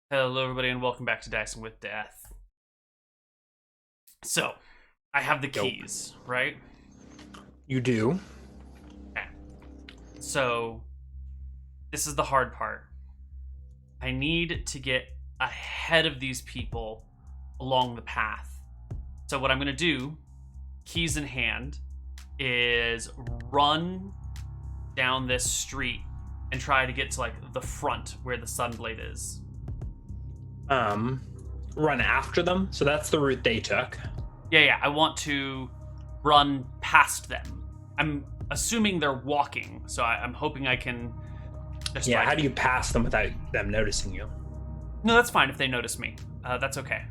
Hello, everybody, and welcome back to Dicing with Death. So, I have the keys, right? You do. Okay. So, this is the hard part. I need to get ahead of these people along the path. So what I'm going to do, keys in hand, is run down this street and try to get to, like, the front where the Sunblade is. Run after them. So that's the route they took. Yeah. I want to run past them. I'm assuming they're walking, so I'm hoping I can just, how do you pass them without them noticing you? No, that's fine if they notice me. That's okay.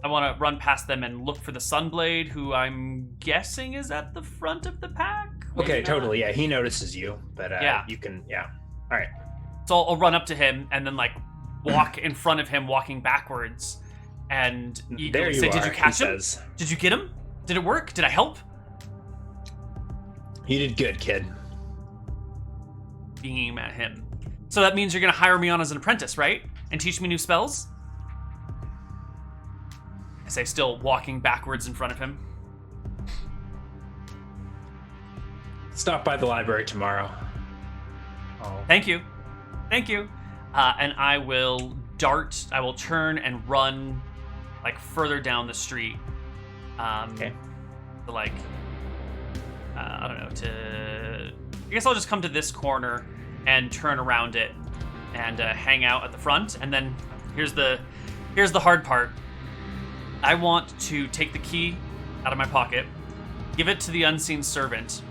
I want to run past them and look for the Sunblade, who I'm guessing is at the front of the pack. Okay, totally. Yeah, he notices you, but you can. Yeah. All right. So I'll run up to him and then, like, walk in front of him, walking backwards, and there you say, are, "Did you catch him? Says. Did you get him? Did it work? Did I help?" You did good, kid. Beam at him. So that means you're gonna hire me on as an apprentice, right? And teach me new spells? I say, still walking backwards in front of him. Stop by the library tomorrow. Oh. Thank you. And I will turn and run, like, further down the street. Okay. To, like, I don't know, I guess I'll just come to this corner and turn around it and hang out at the front. And then here's the hard part. I want to take the key out of my pocket, give it to the unseen servant.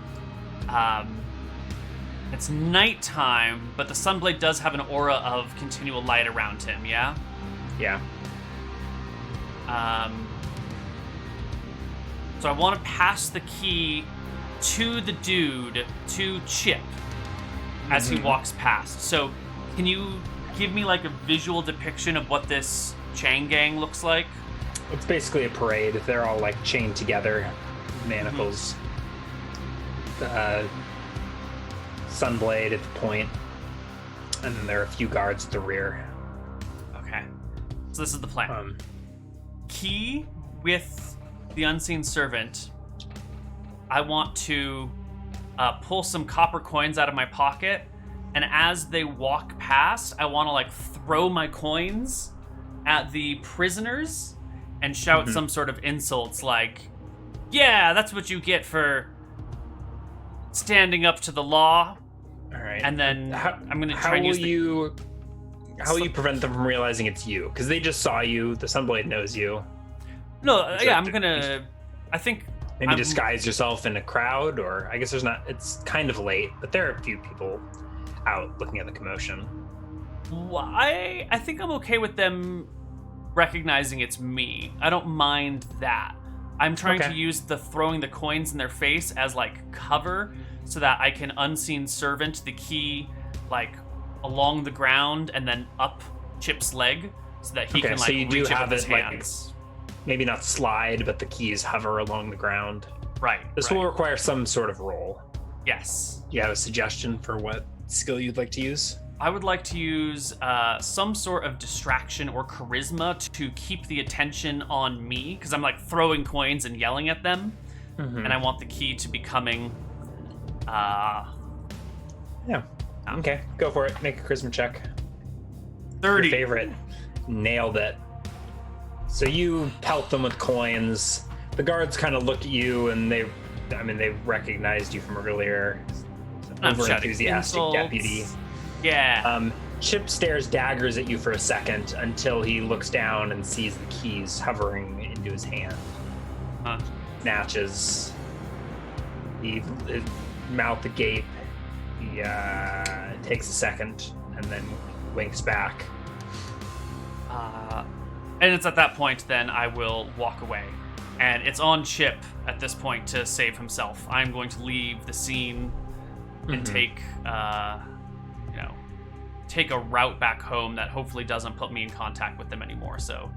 It's nighttime, but the Sunblade does have an aura of continual light around him, yeah? Yeah. So I want to pass the key to the dude, to Chip, as he walks past. So can you give me, like, a visual depiction of what this chain gang looks like? It's basically a parade. They're all, like, chained together, manacles. Sunblade at the point, and then there are a few guards at the rear. Okay. So this is the plan. Key with the unseen servant. I want to pull some copper coins out of my pocket, and as they walk past, I want to, like, throw my coins at the prisoners and shout some sort of insults like, "Yeah, that's what you get for standing up to the law." All right. And then I'm going to try and use How will you prevent them from realizing it's you? Because they just saw you. The Sunblade knows you. No, I'm going to... I think... Maybe disguise yourself in a crowd, or I guess there's not... It's kind of late, but there are a few people out looking at the commotion. I think I'm okay with them recognizing it's me. I don't mind that. I'm trying to use the throwing the coins in their face as, like, cover, so that I can unseen servant the key, like, along the ground and then up Chip's leg, so that he can, like, so you reach do it have with his it, like, hands. Maybe not slide, but the keys hover along the ground. Right. This will require some sort of roll. Yes. Do you have a suggestion for what skill you'd like to use? I would like to use some sort of distraction or charisma to keep the attention on me, because I'm, like, throwing coins and yelling at them, and I want the key to be coming. Okay, go for it. Make a charisma check. 30. Your favorite. Nailed it. So you pelt them with coins. The guards kind of look at you, and they recognized you from earlier. Over-enthusiastic deputy. Yeah. Chip stares daggers at you for a second until he looks down and sees the keys hovering into his hand. Snatches. His mouth agape. He takes a second and then winks back. And it's at that point then I will walk away. And it's on Chip at this point to save himself. I'm going to leave the scene and take a route back home that hopefully doesn't put me in contact with them anymore. So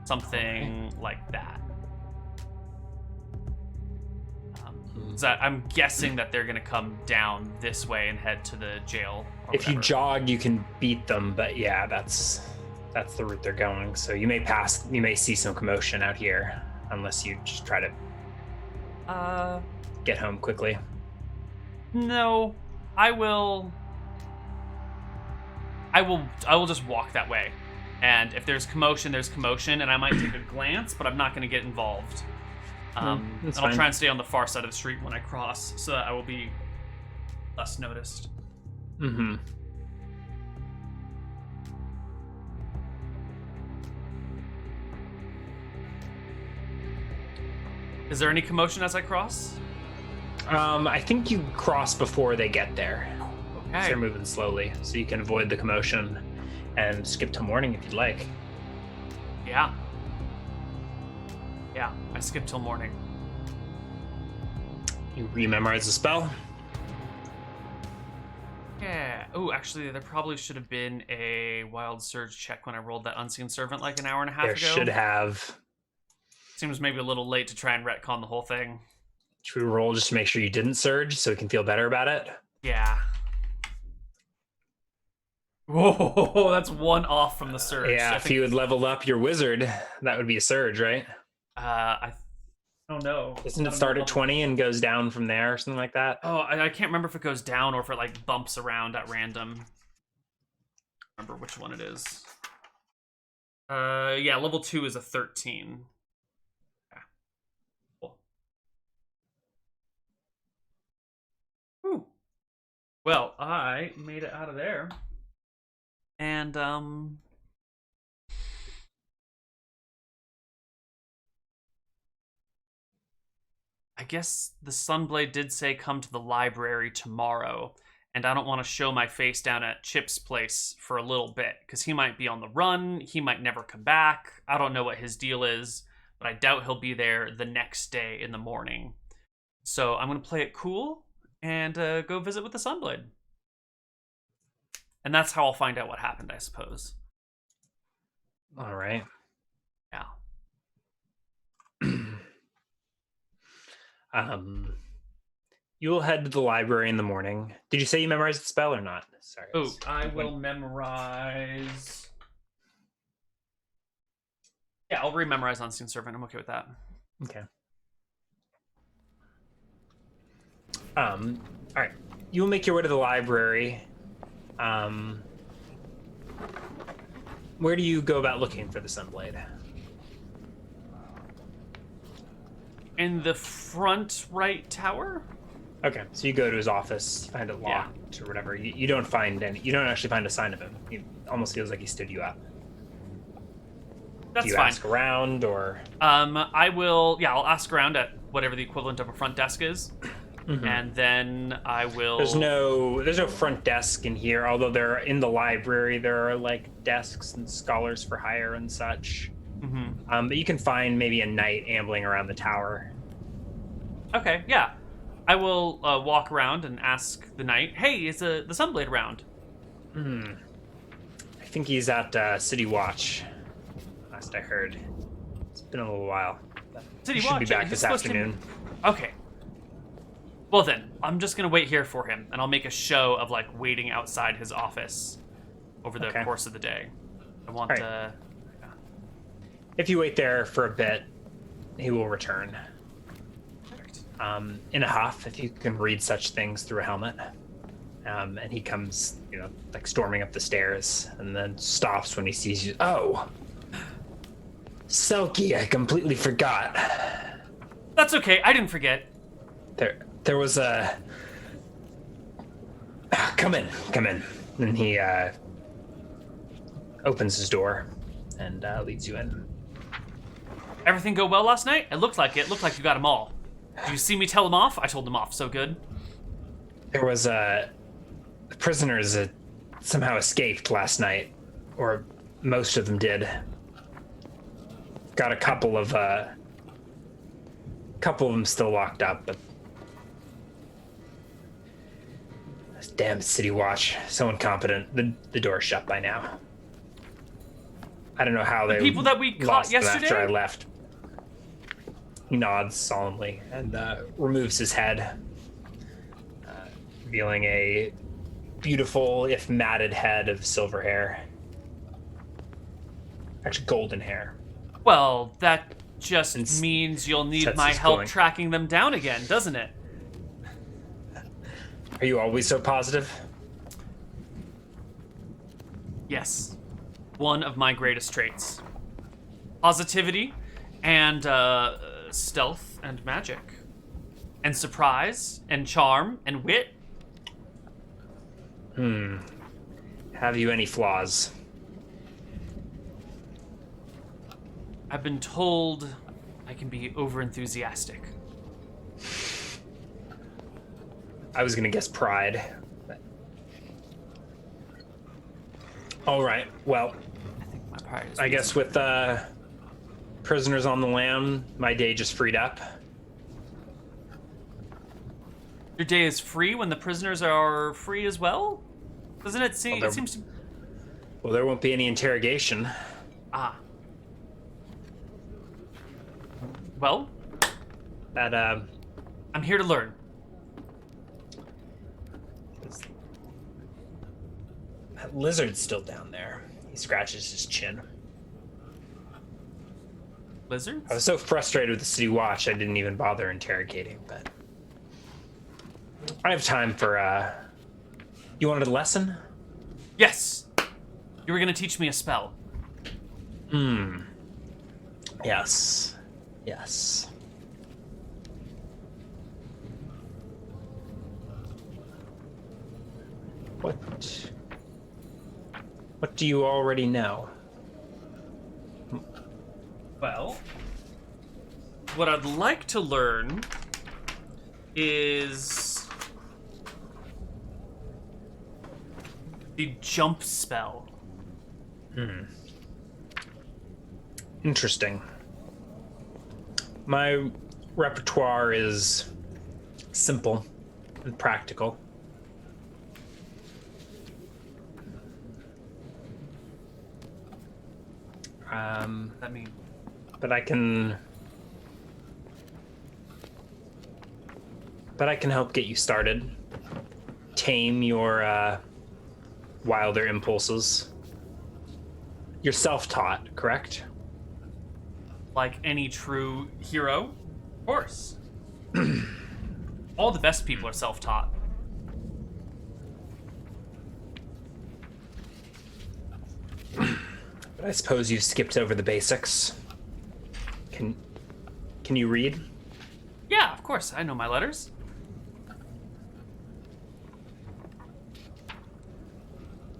something like that. I'm guessing that they're gonna come down this way and head to the jail. If you jog, you can beat them, but yeah, that's the route they're going. So you may see some commotion out here, unless you just try to get home quickly. No, I will just walk that way. And if there's commotion, there's commotion, and I might take a glance, but I'm not going to get involved. And I'll try and stay on the far side of the street when I cross, so that I will be less noticed. Mm-hmm. Is there any commotion as I cross? I think you cross before they get there. Okay. So they're moving slowly, so you can avoid the commotion and skip till morning if you'd like. Yeah. Yeah, I skip till morning. You rememorize the spell? Yeah. Oh, actually, there probably should have been a wild surge check when I rolled that unseen servant like an hour and a half ago. There should have. Seems maybe a little late to try and retcon the whole thing. Should we roll just to make sure you didn't surge so we can feel better about it? Yeah. Whoa, that's one off from the surge. Yeah, if you would level up your wizard, that would be a surge, right? I don't know. Doesn't it start at 20 and goes down from there or something like that? Oh, I can't remember if it goes down or if it like bumps around at random. I remember which one it is. Yeah, level 2 is a 13. Yeah. Cool. Whew. Well, I made it out of there. And, I guess the Sunblade did say come to the library tomorrow, and I don't want to show my face down at Chip's place for a little bit, because he might be on the run, he might never come back, I don't know what his deal is, but I doubt he'll be there the next day in the morning. So I'm going to play it cool, and go visit with the Sunblade. And that's how I'll find out what happened, I suppose. All right. Yeah. You'll head to the library in the morning. Did you say you memorized the spell or not? Sorry. Oh, I will memorize. Yeah, I'll rememorize Unseen Servant. I'm okay with that. Okay. All right. You'll make your way to the library. Where do you go about looking for the Sunblade? In the front right tower? Okay, so you go to his office, find it locked or whatever. You don't find any. You don't actually find a sign of him. He almost feels like he stood you up. That's do you fine. Ask around or? I will. Yeah, I'll ask around at whatever the equivalent of a front desk is, and then I will. There's no front desk in here. Although they're in the library, there are like desks and scholars for hire and such. But you can find maybe a knight ambling around the tower. Okay, yeah. I will walk around and ask the knight, hey, is the Sunblade around? I think he's at City Watch, last I heard. It's been a little while. City he Watch? should be back this afternoon. Okay. Well then, I'm just going to wait here for him, and I'll make a show of, like, waiting outside his office over the course of the day. I want to... If you wait there for a bit, he will return. In a huff, if you can read such things through a helmet. And he comes, like storming up the stairs and then stops when he sees you. Oh! Selkie, I completely forgot. That's okay, I didn't forget. There was a... Come in. And he opens his door and leads you in. Everything go well last night? It looked like it. Looked like you got them all. Did you see me tell them off? I told them off. So good. There was the prisoners that somehow escaped last night, or most of them did. Got a couple of them still locked up, but this damn City Watch, so incompetent. The door's shut by now. I don't know how the they people that we caught lost them yesterday after I left. He nods solemnly and removes his head, revealing a beautiful, if matted, head of silver hair. Actually, golden hair. Well, that just means you'll need sets my his help going. tracking them down again, doesn't it? Are you always so positive? Yes. One of my greatest traits. Positivity and stealth and magic. And surprise and charm and wit. Have you any flaws? I've been told I can be overenthusiastic. I was gonna guess pride. All right. Well, I think my pride is I guess with prisoners on the lam, my day just freed up. Your day is free when the prisoners are free as well? Doesn't it seem... Well, it seems to... Well, there won't be any interrogation. Ah. Well, That I'm here to learn. that lizard's still down there. He scratches his chin. Lizards? I was so frustrated with the city watch, I didn't even bother interrogating. But I have time for. You wanted a lesson? Yes! You were gonna teach me a spell. Yes. Yes. What do you already know? Well, what I'd like to learn is the jump spell. Interesting. My repertoire is simple and practical. That mean But I can help get you started. Tame your wilder impulses. You're self-taught, correct? like any true hero? Of course. All the best people are self-taught. But I suppose you skipped over the basics. Can you read? Yeah, of course. I know my letters.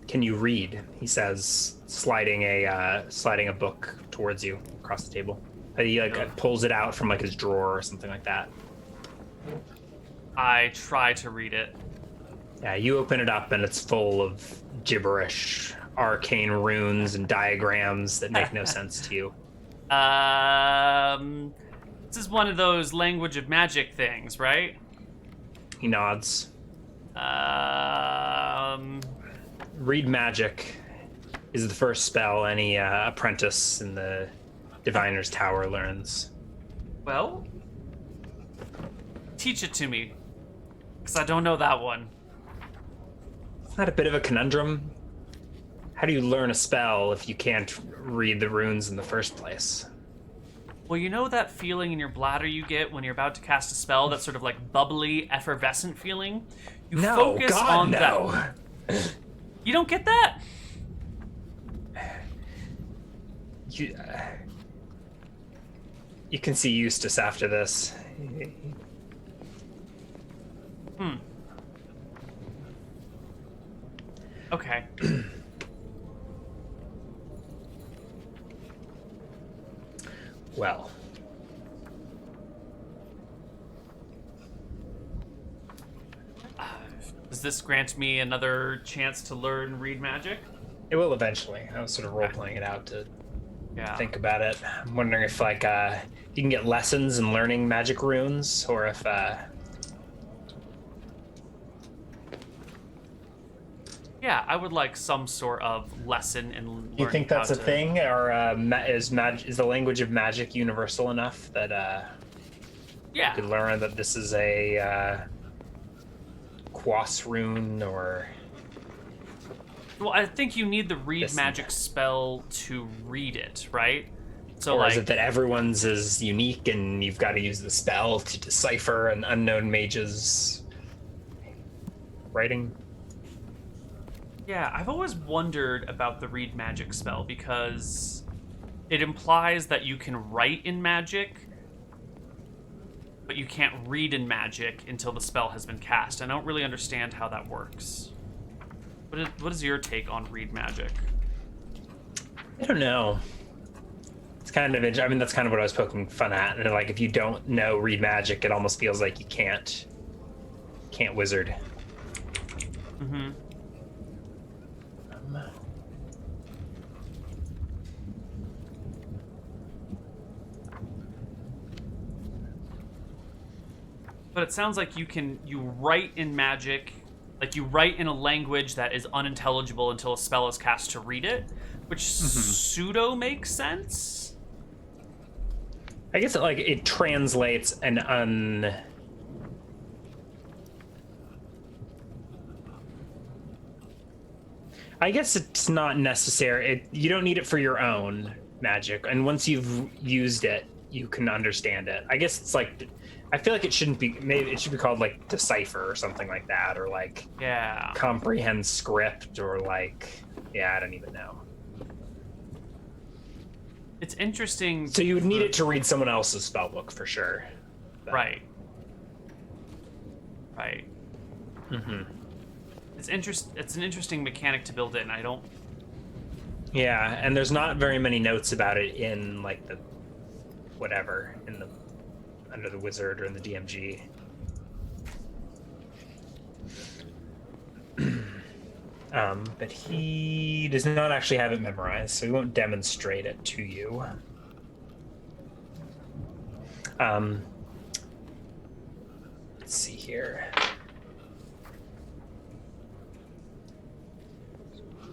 Can you read? He says, sliding a book towards you across the table. He pulls it out from like his drawer or something like that. I try to read it. Yeah, you open it up and it's full of gibberish, arcane runes and diagrams that make no sense to you. This is one of those language of magic things, right? He nods. Read magic is the first spell any apprentice in the Diviner's Tower learns. Well, teach it to me, because I don't know that one. Isn't that a bit of a conundrum? How do you learn a spell if you can't read the runes in the first place? Well, you know that feeling in your bladder you get when you're about to cast a spell, that sort of like bubbly, effervescent feeling? You focus on that. You don't get that? You can see Eustace after this. Okay. Well. Does this grant me another chance to learn read magic? It will eventually. I was sort of role-playing it out to Yeah. think about it. I'm wondering if, like, you can get lessons in learning magic runes, or if, Yeah, I would like some sort of lesson in learning. Do you think that's how a to... thing, or is the language of magic universal enough that Yeah. You could learn that this is a Quas rune or... Well, I think you need the read This- magic spell to read it, right? So, Or like, is it that everyone's is unique and you've got to use the spell to decipher an unknown mage's writing? yeah, I've always wondered about the read magic spell because it implies that you can write in magic, but you can't read in magic until the spell has been cast. I don't really understand how that works. What is your take on read magic? I don't know. It's kind of, I mean, that's kind of what I was poking fun at. And like, if you don't know read magic, it almost feels like you can't wizard. Mm-hmm. But it sounds like you write in magic, like you write in a language that is unintelligible until a spell is cast to read it, which pseudo makes sense. I guess it translates I guess it's not necessary. You don't need it for your own magic, and once you've used it, you can understand it. I guess it's like, I feel like it shouldn't be. Maybe it should be called like decipher or something like that, or like comprehend script, or like I don't even know. It's interesting. So you would need it to read someone else's spell book for sure. But... Right. Mm-hmm. It's an interesting mechanic to build in. I don't. Yeah, and there's not very many notes about it in like the whatever in the under the wizard or in the DMG. But he does not actually have it memorized, so he won't demonstrate it to you. Let's see here.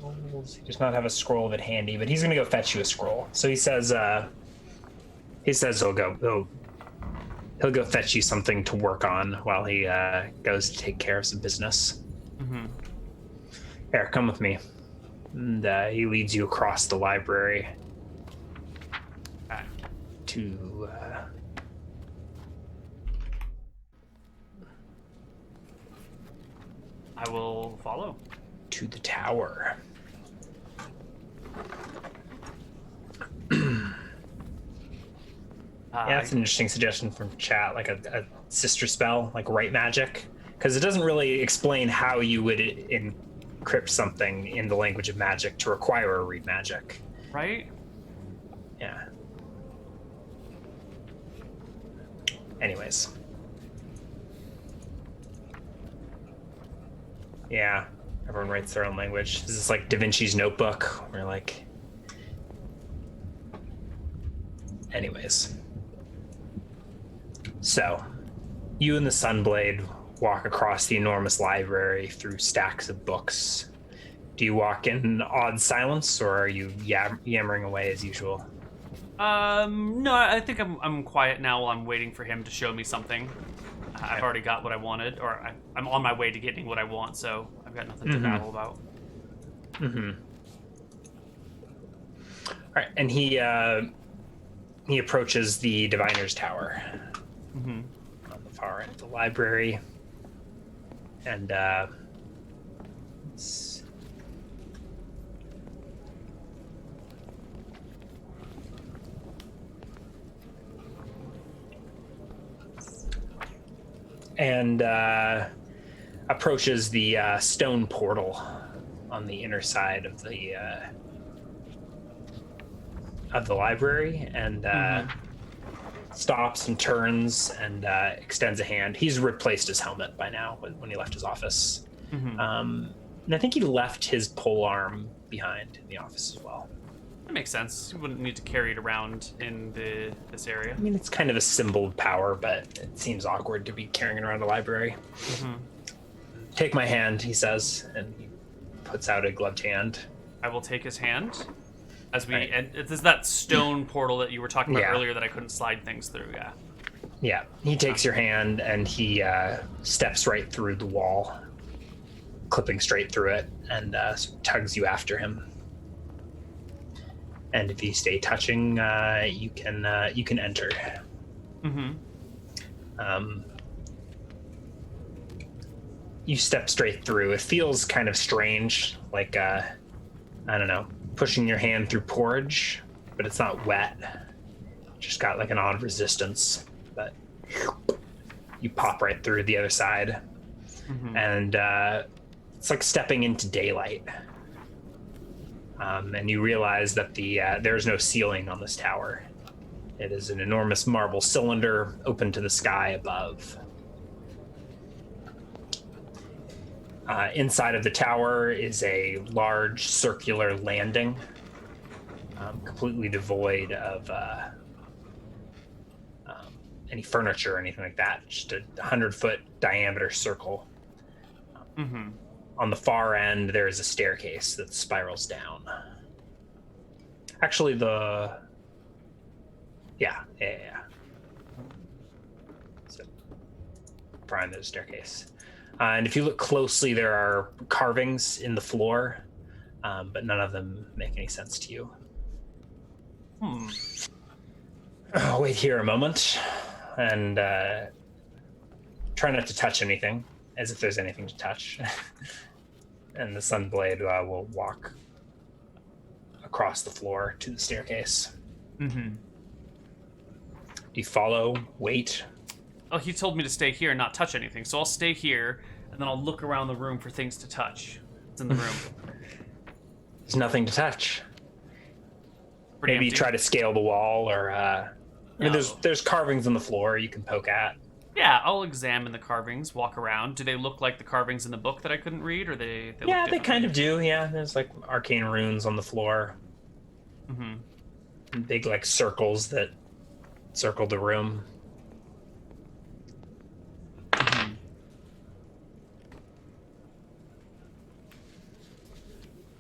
He does not have a scroll of it handy, but he's gonna go fetch you a scroll. So he says he'll go fetch you something to work on while he goes to take care of some business. Mm-hmm. Here, come with me. And he leads you across the library to I will follow. To the tower. Yeah, that's an interesting suggestion from chat, like a sister spell, like write magic, because it doesn't really explain how you would encrypt something in the language of magic to require a read magic. Right? Yeah. Anyways. Yeah, everyone writes their own language. This is like Da Vinci's Notebook, where like... Anyways. So, you and the Sunblade walk across the enormous library through stacks of books. Do you walk in odd silence, or are you yammering away as usual? No, I think I'm quiet now while I'm waiting for him to show me something. I've already got what I wanted, or I'm on my way to getting what I want, so I've got nothing to babble about. Mm-hmm. All right, and he approaches the Diviner's Tower. Mm-hmm. On the far end of the library, and approaches the stone portal on the inner side of the library, and stops and turns and extends a hand. He's replaced his helmet by now when he left his office. Mm-hmm. And I think he left his pole arm behind in the office as well. That makes sense. You wouldn't need to carry it around in this area. I mean, it's kind of a symbol of power, but it seems awkward to be carrying it around a library. Mm-hmm. Take my hand, he says, and he puts out a gloved hand. I will take his hand. As we Right. and this is that stone portal that you were talking about Yeah. earlier that I couldn't slide things through. Yeah. Yeah, he takes your hand and he steps right through the wall, clipping straight through it, and tugs you after him. And if you stay touching, you can enter. You step straight through. It feels kind of strange, like I don't know, pushing your hand through porridge, but it's not wet. Just got like an odd resistance, but you pop right through the other side, and it's like stepping into daylight. And you realize that there's no ceiling on this tower. It is an enormous marble cylinder open to the sky above. Inside of the tower is a large circular landing, completely devoid of any furniture or anything like that. Just a 100-foot diameter circle. On the far end, there is a staircase that spirals down. Actually, yeah. So, far end, there's a staircase. And if you look closely, there are carvings in the floor, but none of them make any sense to you. Wait here a moment, and try not to touch anything, as if there's anything to touch. And the Sunblade will walk across the floor to the staircase. Do you follow? Wait? Oh, he told me to stay here and not touch anything, so I'll stay here, and then I'll look around the room for things to touch. What's in the room? There's nothing to touch. Pretty Maybe empty. try to scale the wall, or I mean, No. there's carvings on the floor you can poke at. Yeah, I'll examine the carvings, walk around. Do they look like the carvings in the book that I couldn't read, or they look Yeah, they differently? kind of do. Yeah, there's like arcane runes on the floor. Big like circles that circle the room.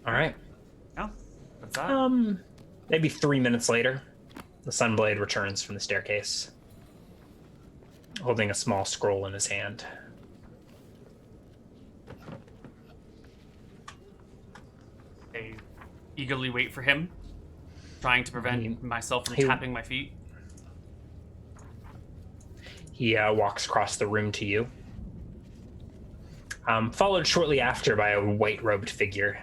All right. Yeah, what's that? Maybe 3 minutes later, the Sunblade returns from the staircase, holding a small scroll in his hand. I eagerly wait for him, trying to prevent myself from tapping my feet. He walks across the room to you, followed shortly after by a white-robed figure.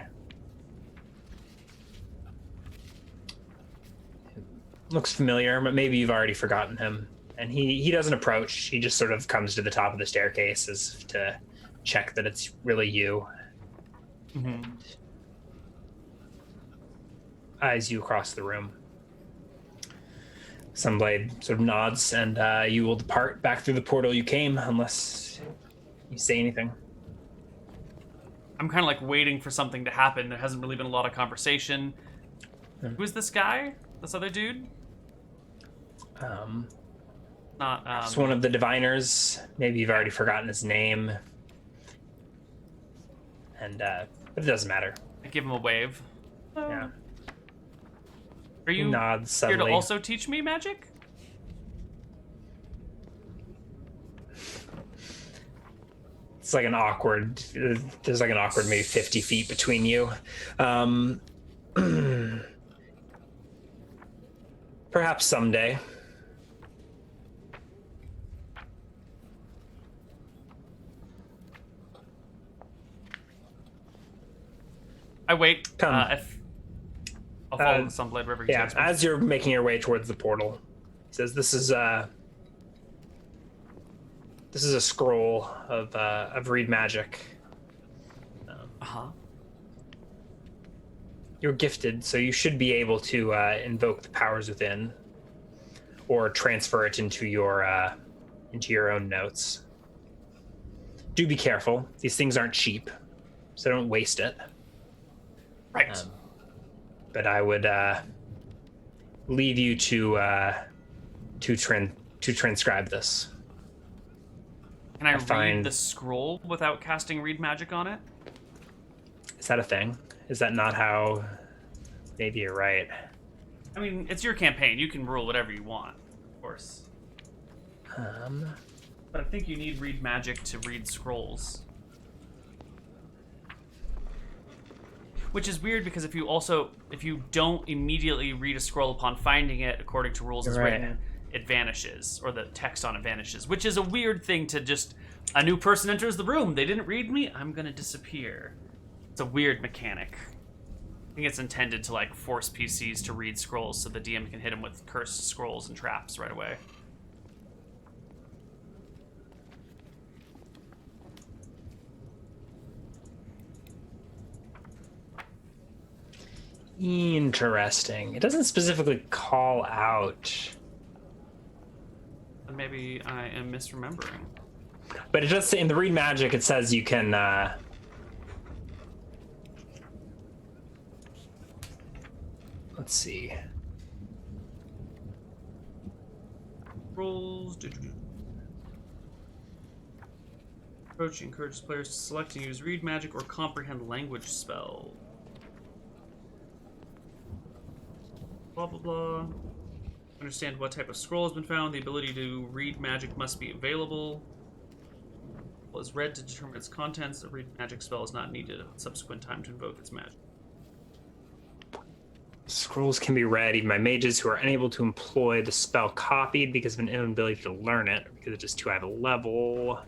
Looks familiar, but maybe you've already forgotten him. And he doesn't approach. He just sort of comes to the top of the staircase as to check that it's really you. Eyes you across the room. Sunblade sort of nods, and you will depart back through the portal you came, unless you say anything. I'm kind of like waiting for something to happen. There hasn't really been a lot of conversation. Who is this guy? This other dude? Not. It's one of the diviners. Maybe you've already forgotten his name. And but it doesn't matter. I give him a wave. Yeah. Are you Nods here to subtly. also teach me magic? It's like an awkward. There's like an awkward maybe 50 feet between you. Perhaps someday. I wait. Come. If I'll follow the Sunblade River. Yeah, as you're making your way towards the portal, he says, "This is a scroll of read magic. You're gifted, so you should be able to invoke the powers within, or transfer it into your own notes. Do be careful; these things aren't cheap, so don't waste it." Right. But I would leave you to transcribe this. Can I find- read the scroll without casting read magic on it? Is that a thing? Is that not how? Maybe you're right. I mean, it's your campaign. You can rule whatever you want, of course. But I think you need read magic to read scrolls. Which is weird because if you don't immediately read a scroll upon finding it, according to rules as written, it vanishes, or the text on it vanishes, which is a weird thing to just, a new person enters the room, they didn't read me, I'm gonna disappear. It's a weird mechanic. I think it's intended to like force PCs to read scrolls so the DM can hit them with cursed scrolls and traps right away. Interesting. It doesn't specifically call out. Maybe I am misremembering. But it does say in the read magic, it says you can. Let's see. Rolls. Approach encourages players to select and use read magic or comprehend language spell. Blah blah blah. Understand what type of scroll has been found. The ability to read magic must be available. Was read to determine its contents. A read magic spell is not needed at subsequent time to invoke its magic. Scrolls can be read even by mages who are unable to employ the spell copied because of an inability to learn it, or because it's just too high of a level.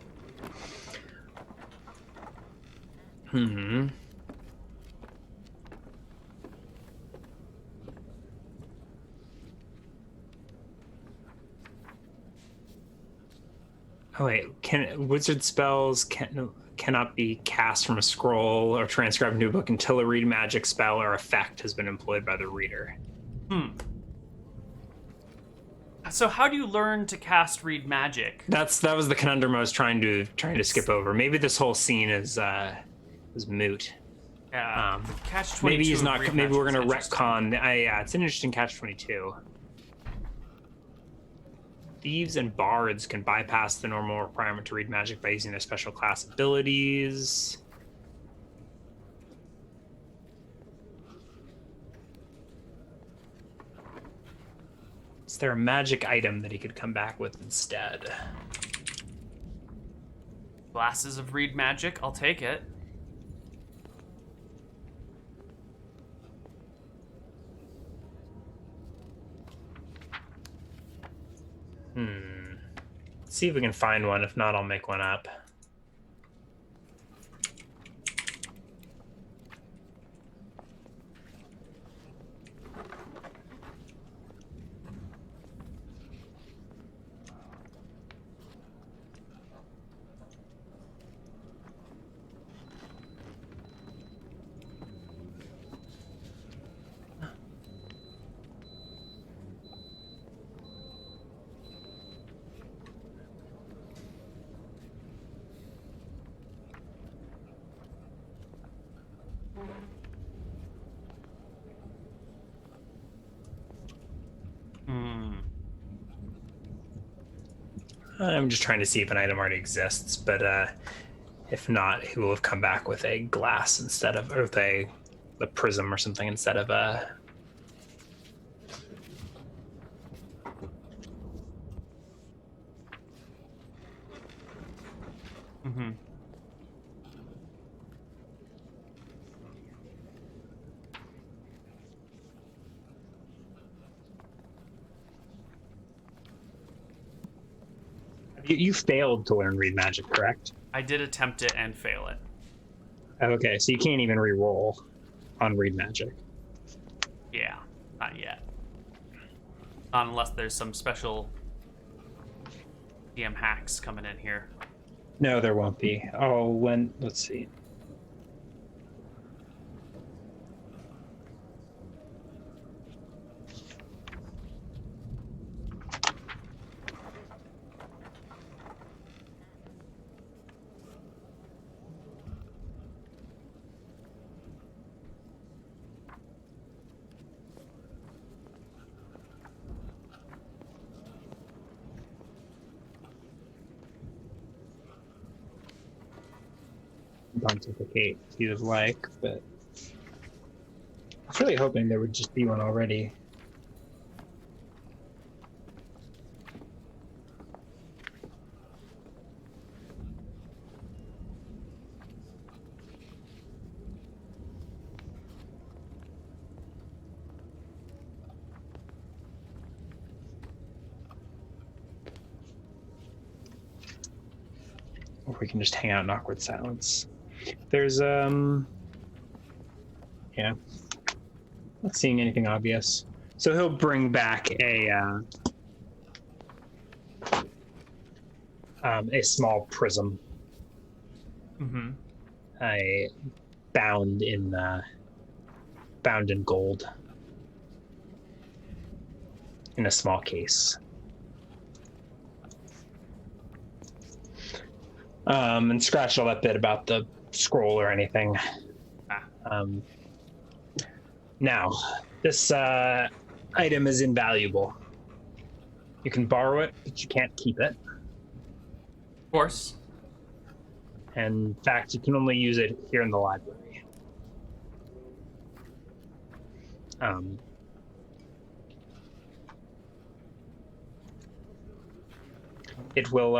Oh wait, wizard spells cannot be cast from a scroll or transcribed into a book until a read magic spell or effect has been employed by the reader. So how do you learn to cast read magic? That was the conundrum I was trying to skip over. Maybe this whole scene is moot. Yeah. Catch 22. Maybe he's not. Maybe we're gonna retcon. Yeah, it's an interesting catch 22. Thieves and bards can bypass the normal requirement to read magic by using their special class abilities. Is there a magic item that he could come back with instead? Glasses of read magic, I'll take it. Let's see if we can find one. If not, I'll make one up. I'm just trying to see if an item already exists, but if not, he will have come back with a glass instead of, or with a prism or something instead of a. You failed to learn read magic, correct? I did attempt it and fail it. Okay, so you can't even re-roll on read magic. Yeah, not yet. Not unless there's some special DM hacks coming in here. No, there won't be. Oh, let's see. Pontificate if you would like, but I was really hoping there would just be one already. Or we can just hang out in awkward silence. There's, yeah. Not seeing anything obvious. So he'll bring back a small prism. Mm-hmm. Bound in gold. In a small case. And scratch all that bit about the scroll or anything. Now, this item is invaluable. You can borrow it, but you can't keep it. Of course. And in fact, you can only use it here in the library. It will,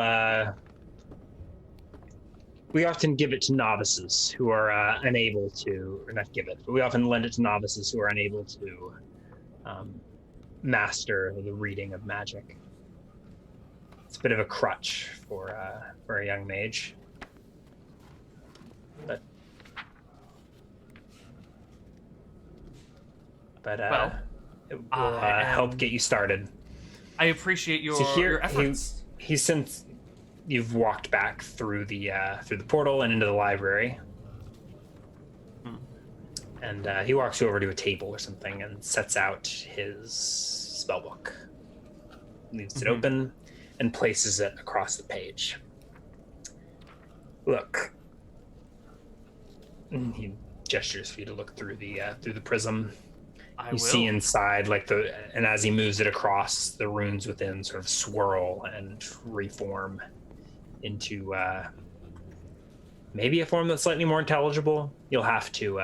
we often give it to novices who are unable to, or not give it, but we often lend it to novices who are unable to master the reading of magic. It's a bit of a crutch for a young mage. But well, it will help get you started. I appreciate your efforts. He's since you've walked back through the portal and into the library, and he walks you over to a table or something and sets out his spellbook, leaves it open, and places it across the page. Look. And he gestures for you to look through the prism. You see inside, and as he moves it across, the runes within sort of swirl and reform into maybe a form that's slightly more intelligible. You'll have to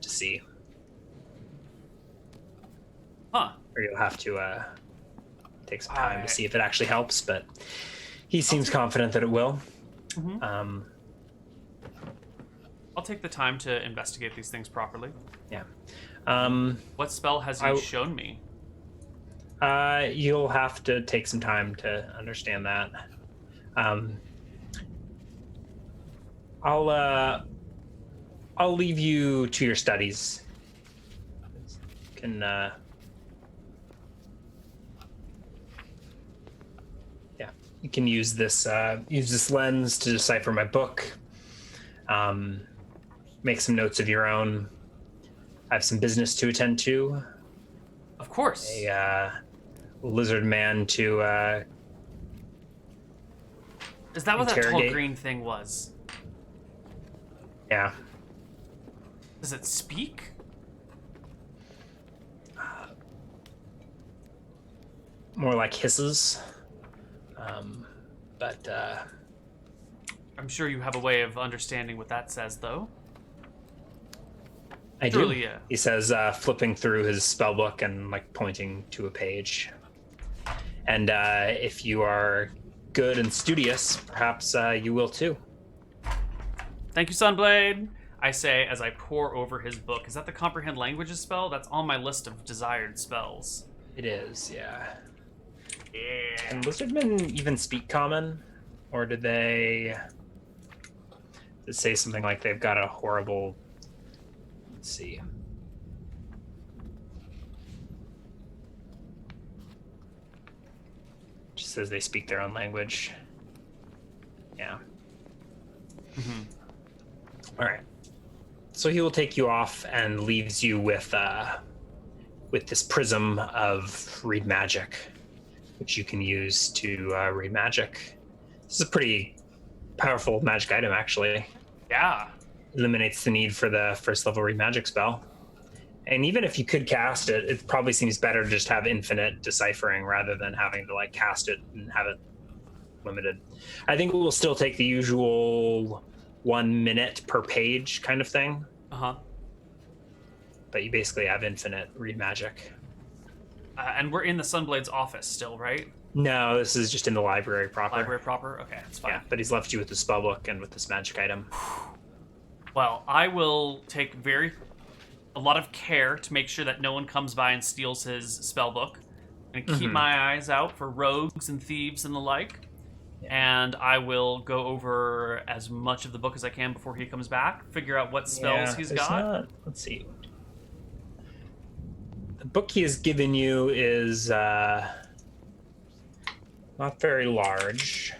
see. Huh. Or you'll have to take some time to see if it actually helps, but he seems confident that it will. Mm-hmm. I'll take the time to investigate these things properly. Yeah. What spell has he shown me? You'll have to take some time to understand that. I'll leave you to your studies. You can use this lens to decipher my book. Make some notes of your own. I have some business to attend to. Of course. A lizard man to Is that what that tall green thing was? Yeah. Does it speak? More like hisses. But I'm sure you have a way of understanding what that says, though. I do. He says, flipping through his spellbook and pointing to a page. And if you are good and studious, perhaps you will too. Thank you, Sunblade. I say as I pore over his book. Is that the Comprehend Languages spell? That's on my list of desired spells. It is, yeah. Yeah. Can lizardmen even speak common? Or did they say something like they've got a horrible... Let's see. Just says they speak their own language. Yeah. All right. So he will take you off and leaves you with this prism of read magic, which you can use to read magic. This is a pretty powerful magic item, actually. Yeah. Eliminates the need for the first level read magic spell. And even if you could cast it, it probably seems better to just have infinite deciphering rather than having to cast it and have it limited. I think it will still take the usual 1 minute per page kind of thing. But you basically have infinite read magic. And we're in the Sunblade's office still, right? No, this is just in the library proper. Library proper? Okay, that's fine. Yeah, but he's left you with the spellbook and with this magic item. Well, I will take a lot of care to make sure that no one comes by and steals his spellbook. And keep my eyes out for rogues and thieves and the like. and I will go over as much of the book as I can before he comes back, figure out what spells he's got. Let's see. The book he has given you is not very large.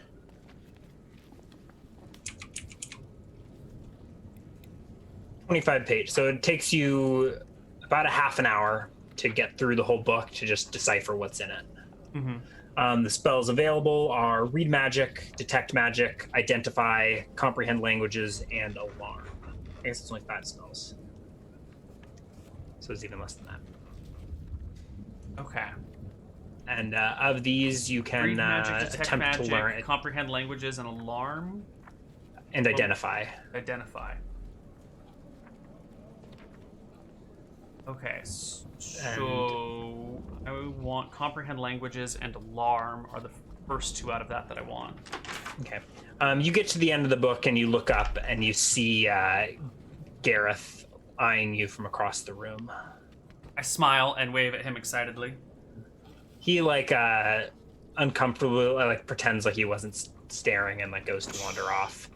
25 page. So it takes you about a half an hour to get through the whole book to just decipher what's in it. The spells available are Read Magic, Detect Magic, Identify, Comprehend Languages, and Alarm. I guess it's only 5 spells. So it's even less than that. Okay. And of these, you can Read Magic, Detect attempt Magic, to learn it. Comprehend Languages, and Alarm. And Identify. Identify. Okay, so I want Comprehend Languages and Alarm are the first 2 out of that I want. Okay. You get to the end of the book and you look up and you see Gareth eyeing you from across the room. I smile and wave at him excitedly. He uncomfortably pretends like he wasn't staring and goes to wander off.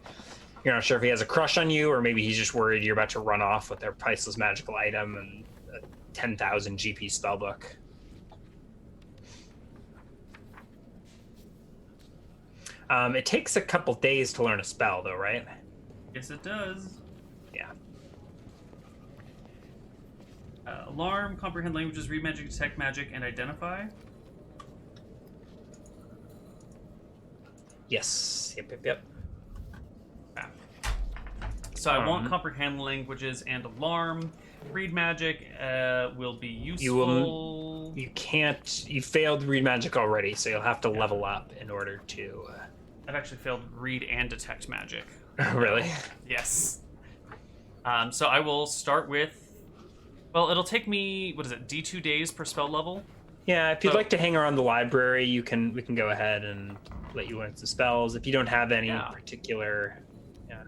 You're not sure if he has a crush on you or maybe he's just worried you're about to run off with their priceless magical item and a 10,000 GP spellbook. It takes a couple days to learn a spell, though, right? Yes, it does. Yeah. Alarm, Comprehend Languages, Read Magic, Detect Magic, and Identify. Yes. Yep. So I want Comprehend Languages and Alarm. Read Magic will be useful. You failed Read Magic already, so you'll have to level up in order to... I've actually failed Read and Detect Magic. Really? Yes. So I will start with... Well, it'll take me, D2 days per spell level? Yeah, if you'd like to hang around the library, we can go ahead and let you learn some spells. If you don't have any particular... How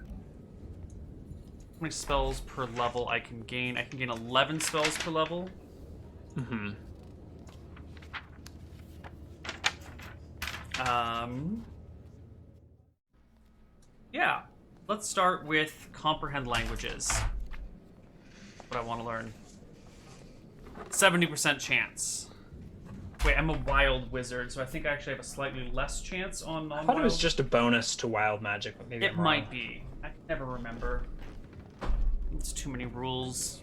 many spells per level I can gain? I can gain 11 spells per level. Yeah. Let's start with Comprehend Languages. What I want to learn. 70% chance. Wait, I'm a wild wizard, so I think I actually have a slightly less chance on non-wild. I thought it was just a bonus to wild magic, but maybe it might be. I can never remember. It's too many rules.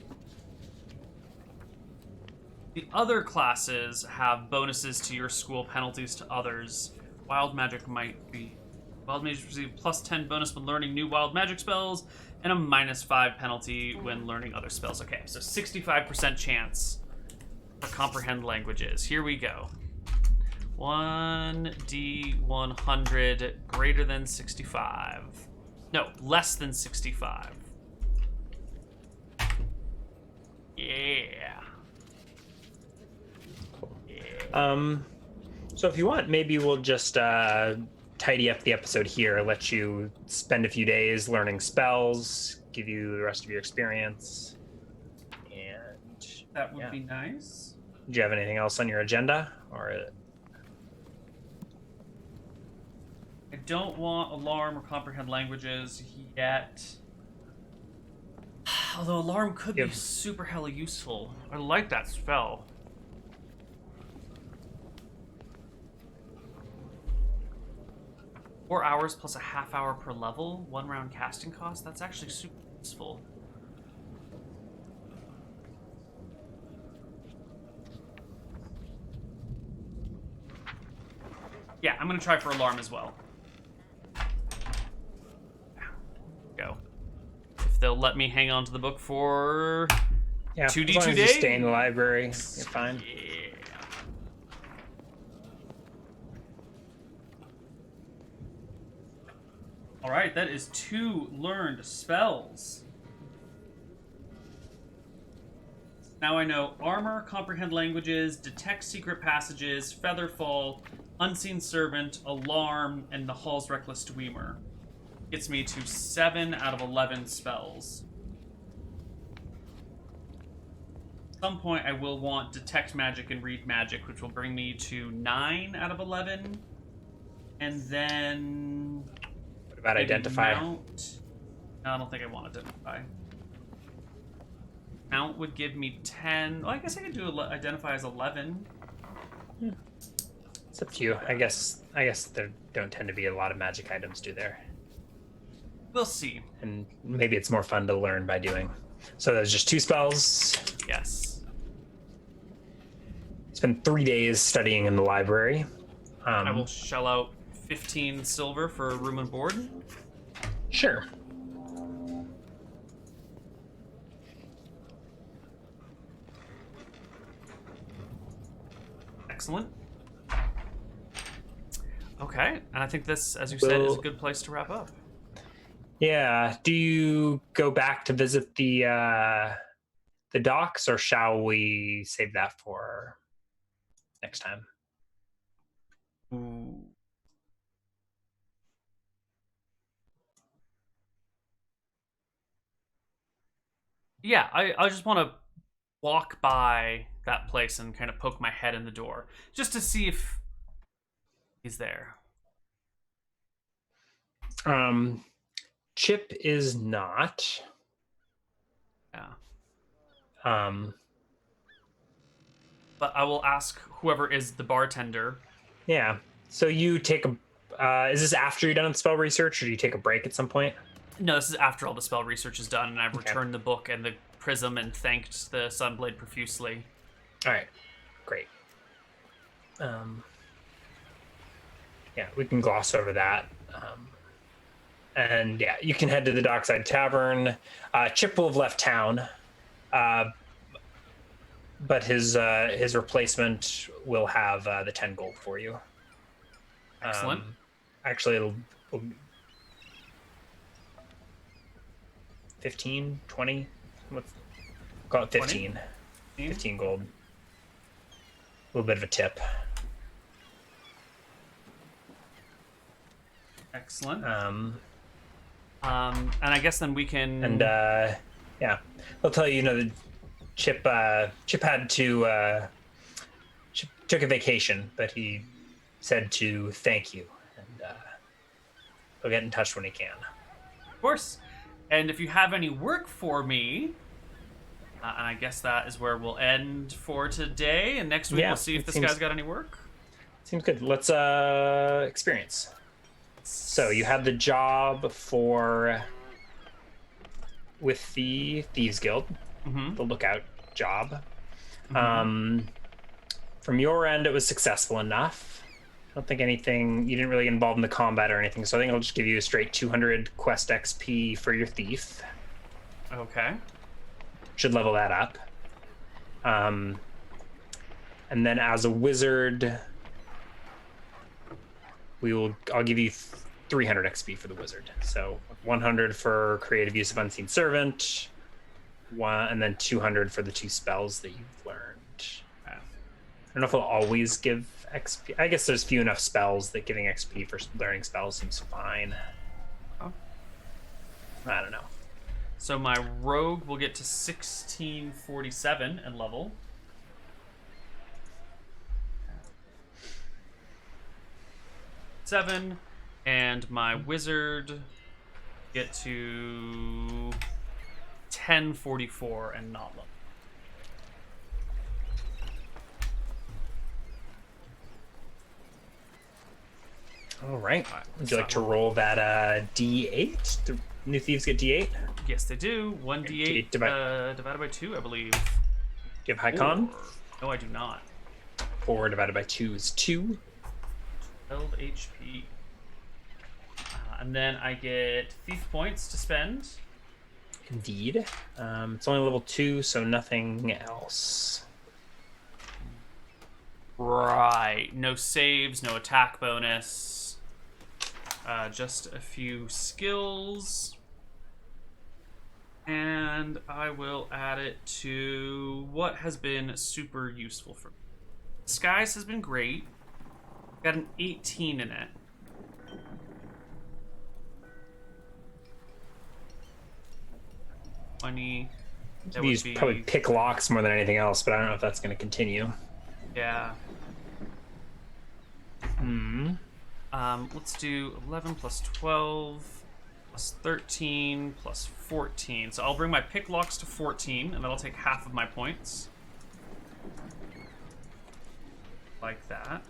The other classes have bonuses to your school, penalties to others. Wild magic might be. Wild mages receive plus 10 bonus when learning new wild magic spells, and a minus 5 penalty when learning other spells. Okay, so 65% chance for Comprehend Languages. Here we go. 1d100 greater than 65. No, less than 65. Yeah. So if you want, maybe we'll just tidy up the episode here, let you spend a few days learning spells, give you the rest of your experience. And that would be nice. Do you have anything else on your agenda? Or I don't want Alarm or Comprehend Languages yet. Although Alarm could be super hella useful. I like that spell. Four hours plus a half hour per level, 1 round casting cost. That's actually super useful. Yeah, I'm gonna try for Alarm as well. Go. If they'll let me hang on to the book for 2d2 as long as days. you stay in the library, you're fine. Yeah. All right, that is 2 learned spells. Now I know Armor, Comprehend Languages, Detect Secret Passages, Featherfall, Unseen Servant, Alarm, and the Hall's Reckless Dwemer. Gets me to 7 out of 11 spells. At some point I will want Detect Magic and Read Magic, which will bring me to 9 out of 11. And then... What about identify? Mount. No, I don't think I want identify. Mount would give me 10. Well, I guess I could do identify as 11. Yeah. It's up to you. I guess there don't tend to be a lot of magic items, do there? We'll see. And maybe it's more fun to learn by doing. So there's just 2 spells. Yes. Spend 3 days studying in the library. I will shell out 15 silver for room and board. Sure. Excellent. Okay, and I think this, as you said, is a good place to wrap up. Yeah. Do you go back to visit the docks, or shall we save that for next time? Ooh. Yeah, I just want to walk by that place and kind of poke my head in the door just to see if he's there. Chip is not. Yeah. But I will ask whoever is the bartender. Yeah. So you take a. Is this after you're done with spell research, or do you take a break at some point? No, this is after all the spell research is done, and I've returned the book and the prism and thanked the Sunblade profusely. All right. Great. Yeah, we can gloss over that. And yeah, you can head to the Dockside Tavern. Chip will have left town, but his replacement will have the 10 gold for you. Excellent. Actually, it'll 15, 20. Call it 15. 15 gold. A little bit of a tip. Excellent. And I guess then we can. And yeah, I'll tell you. The Chip had to. Chip took a vacation, but he said to thank you, and he'll get in touch when he can. Of course. And if you have any work for me, and I guess that is where we'll end for today. And next week we'll see if this guy's got any work. Seems good. Let's experience. So you had the job with the Thieves Guild, the Lookout job. From your end, it was successful enough. I don't think you didn't really get involved in the combat or anything, so I think I'll just give you a straight 200 quest XP for your thief. Okay. Should level that up. And then as a wizard, I'll give you 300 XP for the wizard. So 100 for creative use of Unseen Servant, and then 200 for the 2 spells that you've learned. I don't know if it'll always give XP. I guess there's few enough spells that giving XP for learning spells seems fine. Oh. I don't know. So my rogue will get to 1647 and level. Seven, and my wizard get to 1044 and not level. All right. Would you like to roll that D8? The new thieves get D8? Yes, they do. 1d8 divided by 2, I believe. Do you have high con? No, I do not. 4 divided by 2 is 2. 12 HP. And then I get thief points to spend. Indeed. It's only level 2, so nothing else. Right. No saves, no attack bonus. Just a few skills. And I will add it to what has been super useful for me. Disguise has been great. Got an 18 in it. That would be probably pick locks more than anything else, but I don't know if that's going to continue. Yeah. Let's do 11 plus 12 plus 13 plus 14. So I'll bring my pick locks to 14, and that'll take half of my points. Like that.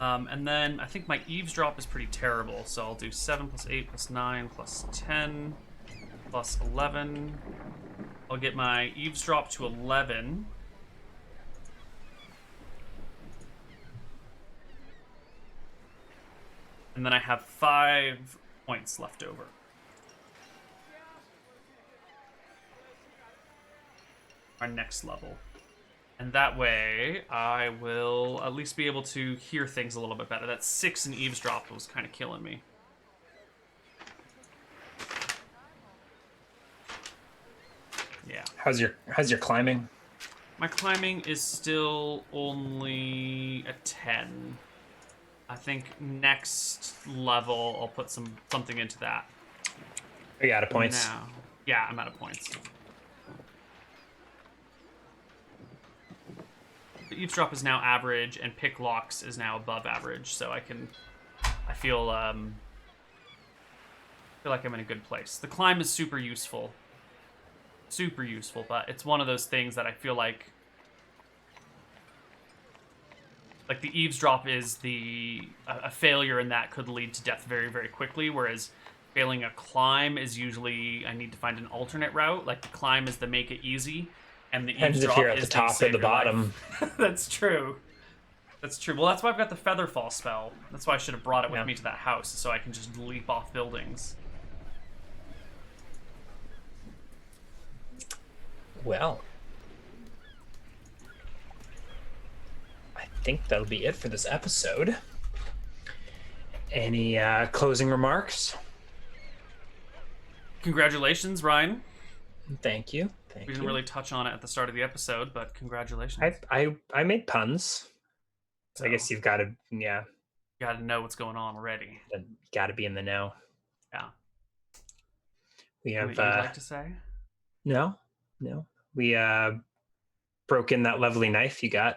And then I think my eavesdrop is pretty terrible, so I'll do 7 plus 8 plus 9 plus 10 plus 11. I'll get my eavesdrop to 11. And then I have 5 points left over. Our next level. And that way, I will at least be able to hear things a little bit better. That 6 in eavesdrop was kind of killing me. Yeah. How's your climbing? My climbing is still only a 10. I think next level I'll put something into that. Are you out of points? Now. Yeah, I'm out of points. The eavesdrop is now average, and pick locks is now above average, so I feel like I'm in a good place. The climb is super useful, but it's one of those things that I feel like the eavesdrop is a failure, and that could lead to death very, very quickly, whereas failing a climb is usually I need to find an alternate route. Like the climb is the make it easy, and the eavesdrop if you're at is the top or the bottom. That's true. That's true. Well, that's why I've got the Featherfall spell. That's why I should have brought it with me to that house, so I can just leap off buildings. Well, I think that'll be it for this episode. Any closing remarks? Congratulations, Ryan. Thank you. We didn't really touch on it at the start of the episode, but congratulations. I made puns. So I guess you've got to, You got to know what's going on already. Got to be in the know. Yeah. We have. What you'd like to say? No. We broke in that lovely knife you got.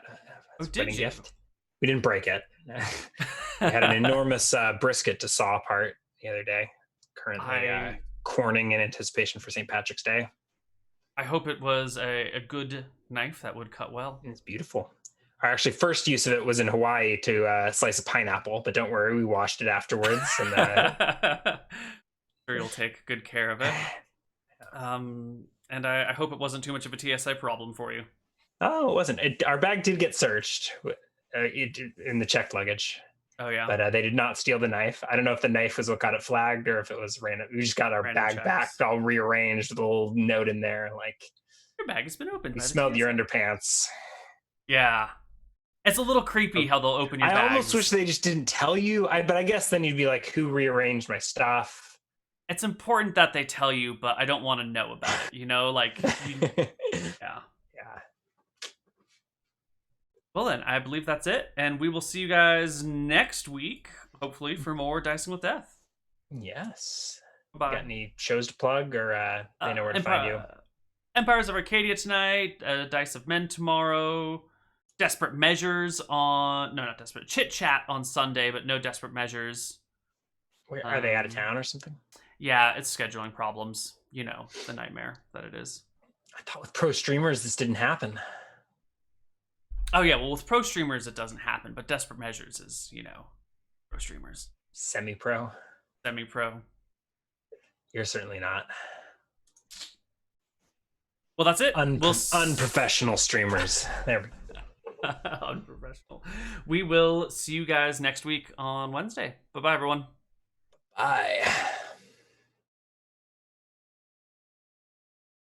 Did you? Gift. We didn't break it. We had an enormous brisket to saw apart the other day. Currently corning in anticipation for St. Patrick's Day. I hope it was a good knife that would cut well. It's beautiful. Our actually first use of it was in Hawaii to slice a pineapple, but don't worry, we washed it afterwards. And sure you'll take good care of it. And I hope it wasn't too much of a TSA problem for you. Oh, it wasn't. Our bag did get searched in the checked luggage. Oh, yeah. But they did not steal the knife. I don't know if the knife was what got it flagged or if it was random. We just got our random bag checks. back, all rearranged with a little note in there. Like, your bag has been opened. We smelled your underpants. Yeah. It's a little creepy how they'll open your bags. I almost wish they just didn't tell you. But I guess then you'd be like, who rearranged my stuff? It's important that they tell you, but I don't want to know about it. Yeah. Well then, I believe that's it, and we will see you guys next week, hopefully, for more Dicing with Death. Yes. Bye. Got any shows to plug, or they know where to find you? Empires of Arcadia tonight, Dice of Men tomorrow, Desperate Measures on... No, not Desperate. Chit Chat on Sunday, but no Desperate Measures. Where, are they out of town or something? Yeah, it's scheduling problems. You know, the nightmare that it is. I thought with pro streamers this didn't happen. Oh, yeah, well, with pro streamers, it doesn't happen, but Desperate Measures is, pro streamers. Semi-pro? Semi-pro. You're certainly not. Well, that's it. Unprofessional streamers. There we go. Unprofessional. We will see you guys next week on Wednesday. Bye-bye, everyone. Bye.